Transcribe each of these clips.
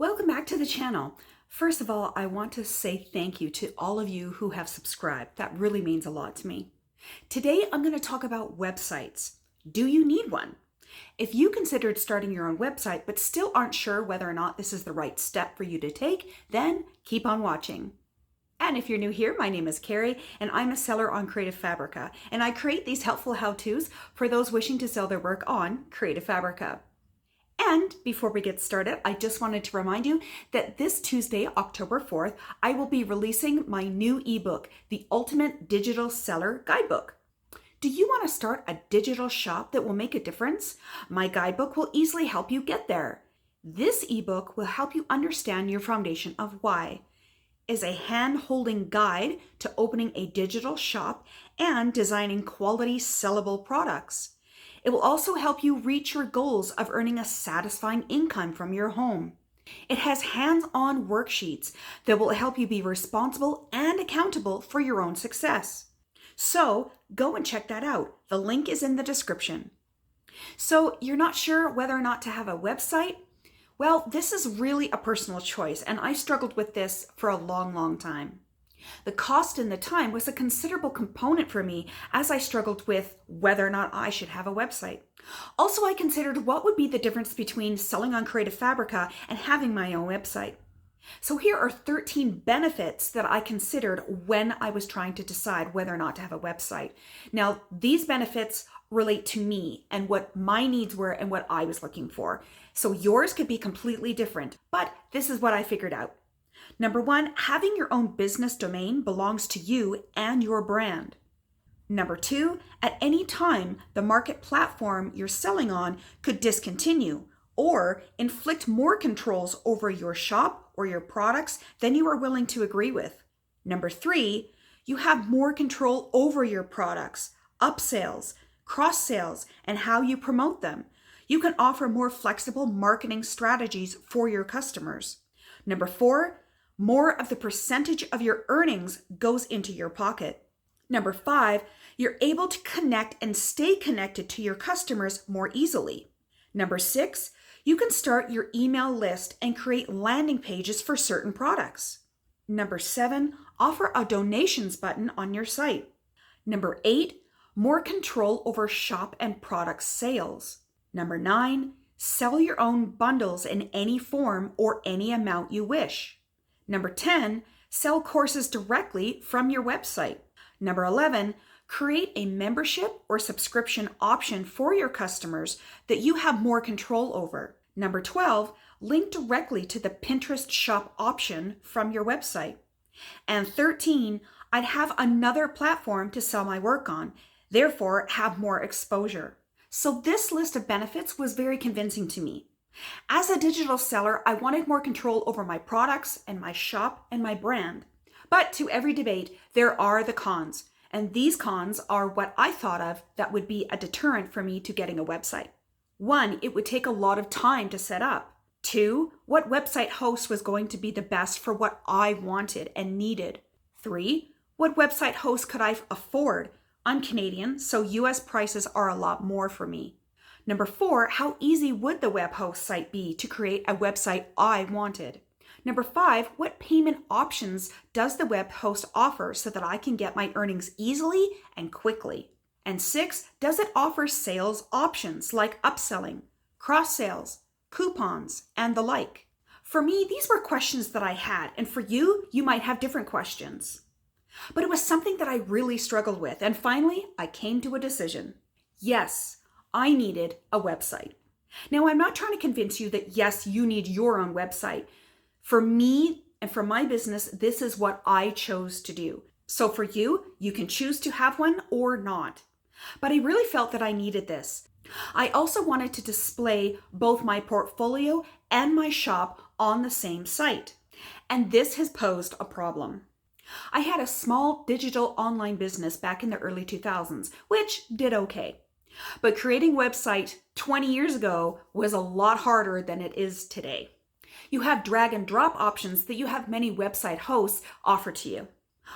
Welcome back to the channel. First of all, I want to say thank you to all of you who have subscribed. That really means a lot to me. Today, I'm going to talk about websites. Do you need one? If you considered starting your own website but still aren't sure whether or not this is the right step for you to take, then keep on watching. And if you're new here, my name is Carrie, and I'm a seller on Creative Fabrica, and I create these helpful how-tos for those wishing to sell their work on Creative Fabrica. And before we get started, I just wanted to remind you that this Tuesday, October 4th, I will be releasing my new ebook, The Ultimate Digital Seller Guidebook. Do you want to start a digital shop that will make a difference? My guidebook will easily help you get there. This ebook will help you understand your foundation of why, is a hand-holding guide to opening a digital shop and designing quality sellable products. It will also help you reach your goals of earning a satisfying income from your home. It has hands-on worksheets that will help you be responsible and accountable for your own success. So go and check that out. The link is in the description. So you're not sure whether or not to have a website? Well, this is really a personal choice, and I struggled with this for a long time. The cost and the time was a considerable component for me as I struggled with whether or not I should have a website. Also, I considered what would be the difference between selling on Creative Fabrica and having my own website. So here are 13 benefits that I considered when I was trying to decide whether or not to have a website. Now, these benefits relate to me and what my needs were and what I was looking for. So yours could be completely different, but this is what I figured out. Number 1, having your own business domain belongs to you and your brand. Number 2, at any time, the market platform you're selling on could discontinue or inflict more controls over your shop or your products than you are willing to agree with. Number 3, you have more control over your products, upsales, cross sales, and how you promote them. You can offer more flexible marketing strategies for your customers. Number 4, more of the percentage of your earnings goes into your pocket. Number 5, you're able to connect and stay connected to your customers more easily. Number 6, you can start your email list and create landing pages for certain products. Number 7, offer a donations button on your site. Number 8, more control over shop and product sales. Number 9, sell your own bundles in any form or any amount you wish. Number 10, sell courses directly from your website. Number 11, create a membership or subscription option for your customers that you have more control over. Number 12, link directly to the Pinterest shop option from your website. And 13, I'd have another platform to sell my work on, therefore have more exposure. So this list of benefits was very convincing to me. As a digital seller, I wanted more control over my products and my shop and my brand. But to every debate, there are the cons. And these cons are what I thought of that would be a deterrent for me to getting a website. 1, it would take a lot of time to set up. 2, what website host was going to be the best for what I wanted and needed. 3, what website host could I afford? I'm Canadian, so US prices are a lot more for me. Number 4, how easy would the web host site be to create a website I wanted? Number 5, what payment options does the web host offer so that I can get my earnings easily and quickly? And 6, does it offer sales options like upselling, cross sales, coupons, and the like? For me, these were questions that I had, and for you, you might have different questions. But it was something that I really struggled with, and finally, I came to a decision. Yes, I needed a website. Now, I'm not trying to convince you that yes, you need your own website. For me and for my business, this is what I chose to do. So for you, you can choose to have one or not. But I really felt that I needed this. I also wanted to display both my portfolio and my shop on the same site. And this has posed a problem. I had a small digital online business back in the early 2000s, which did okay. But creating a website 20 years ago was a lot harder than it is today. You have drag and drop options that you have many website hosts offer to you.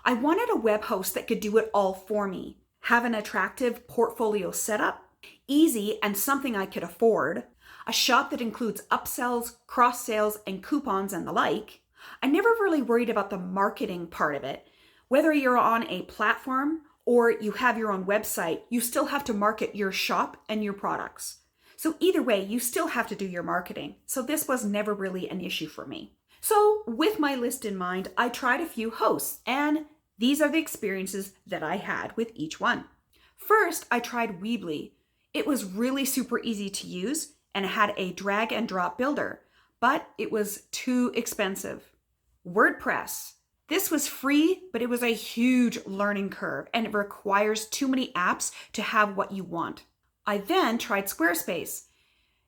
I wanted a web host that could do it all for me, have an attractive portfolio setup, easy and something I could afford. a shop that includes upsells, cross sales, and coupons and the like, I never really worried about the marketing part of it. Whether you're on a platform or you have your own website, you still have to market your shop and your products. So either way, you still have to do your marketing. So this was never really an issue for me. So with my list in mind, I tried a few hosts, and these are the experiences that I had with each one. First, I tried Weebly. It was really super easy to use and had a drag and drop builder, but it was too expensive. WordPress. This was free, but it was a huge learning curve and it requires too many apps to have what you want. I then tried Squarespace.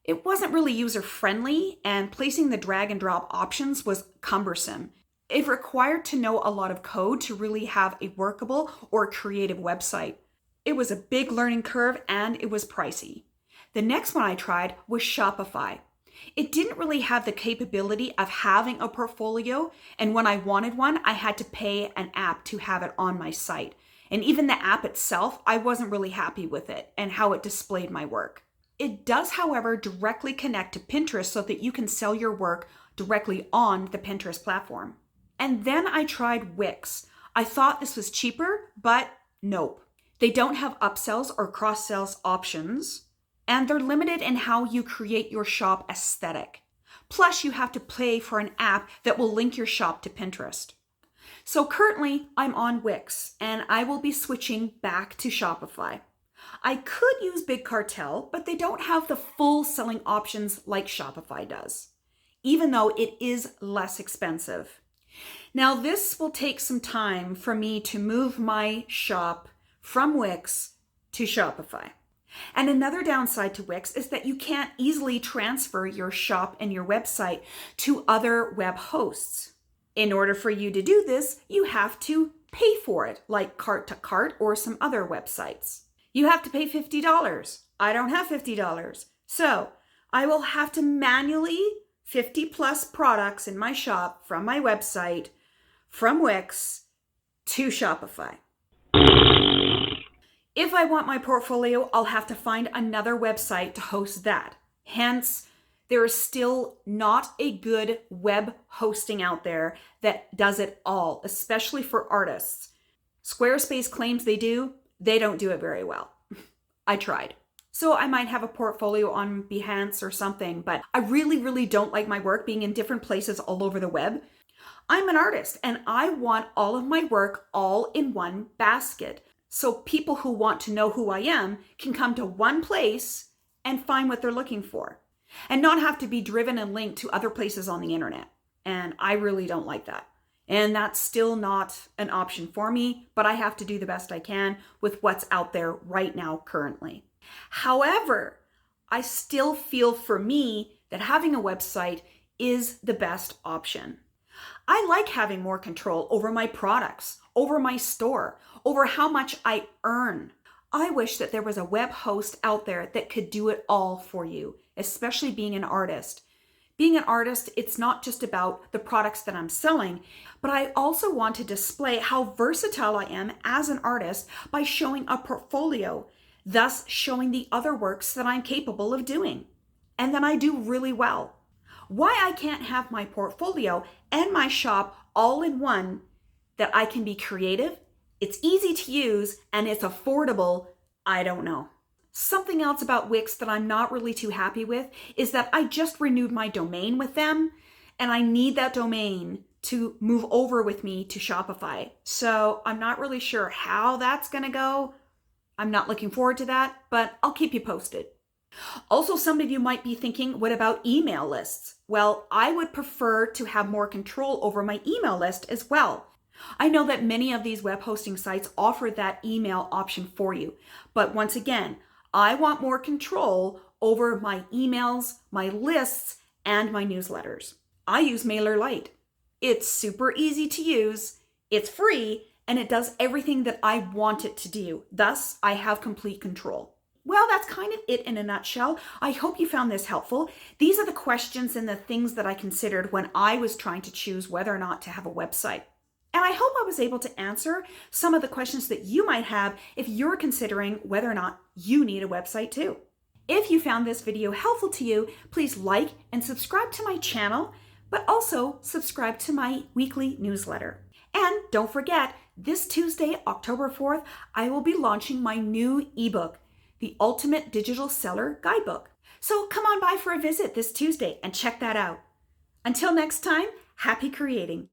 It wasn't really user-friendly and placing the drag and drop options was cumbersome. It required to know a lot of code to really have a workable or creative website. It was a big learning curve and it was pricey. The next one I tried was Shopify. It didn't really have the capability of having a portfolio, and when I wanted one, I had to pay an app to have it on my site. And even the app itself, I wasn't really happy with it and how it displayed my work. It does, however, directly connect to Pinterest so that you can sell your work directly on the Pinterest platform. And then I tried Wix. I thought this was cheaper, but nope. They don't have upsells or cross-sells options, and they're limited in how you create your shop aesthetic. Plus, you have to pay for an app that will link your shop to Pinterest. So currently, I'm on Wix, and I will be switching back to Shopify. I could use Big Cartel, but they don't have the full selling options like Shopify does, even though it is less expensive. Now, this will take some time for me to move my shop from Wix to Shopify. And another downside to Wix is that you can't easily transfer your shop and your website to other web hosts. In order for you to do this, you have to pay for it, like Cart to Cart or some other websites. You have to pay $50. I don't have $50. So I will have to manually 50 plus products in my shop from my website, from Wix to Shopify. If I want my portfolio, I'll have to find another website to host that. Hence, there is still not a good web hosting out there that does it all, especially for artists. Squarespace claims they do. They don't do it very well. I tried. So I might have a portfolio on Behance or something, but I really don't like my work being in different places all over the web. I'm an artist and I want all of my work all in one basket. So people who want to know who I am can come to one place and find what they're looking for and not have to be driven and linked to other places on the internet. And I really don't like that. And that's still not an option for me, but I have to do the best I can with what's out there right now currently. However, I still feel for me that having a website is the best option. I like having more control over my products, over my store, over how much I earn. I wish that there was a web host out there that could do it all for you, especially being an artist. Being an artist, it's not just about the products that I'm selling, but I also want to display how versatile I am as an artist by showing a portfolio, thus showing the other works that I'm capable of doing, and that I do really well. Why I can't have my portfolio and my shop all in one, that I can be creative, it's easy to use, and it's affordable, I don't know. Something else about Wix that I'm not really too happy with is that I just renewed my domain with them, and I need that domain to move over with me to Shopify. So I'm not really sure how that's gonna go. I'm not looking forward to that, but I'll keep you posted. Also, some of you might be thinking, what about email lists? Well, I would prefer to have more control over my email list as well. I know that many of these web hosting sites offer that email option for you. But once again, I want more control over my emails, my lists, and my newsletters. I use MailerLite. It's super easy to use, it's free, and it does everything that I want it to do. Thus, I have complete control. Well, that's kind of it in a nutshell. I hope you found this helpful. These are the questions and the things that I considered when I was trying to choose whether or not to have a website. And I hope I was able to answer some of the questions that you might have if you're considering whether or not you need a website too. If you found this video helpful to you, please like and subscribe to my channel, but also subscribe to my weekly newsletter. And don't forget, this Tuesday, October 4th, I will be launching my new ebook, The Ultimate Digital Seller Guidebook. So come on by for a visit this Tuesday and check that out. Until next time, happy creating.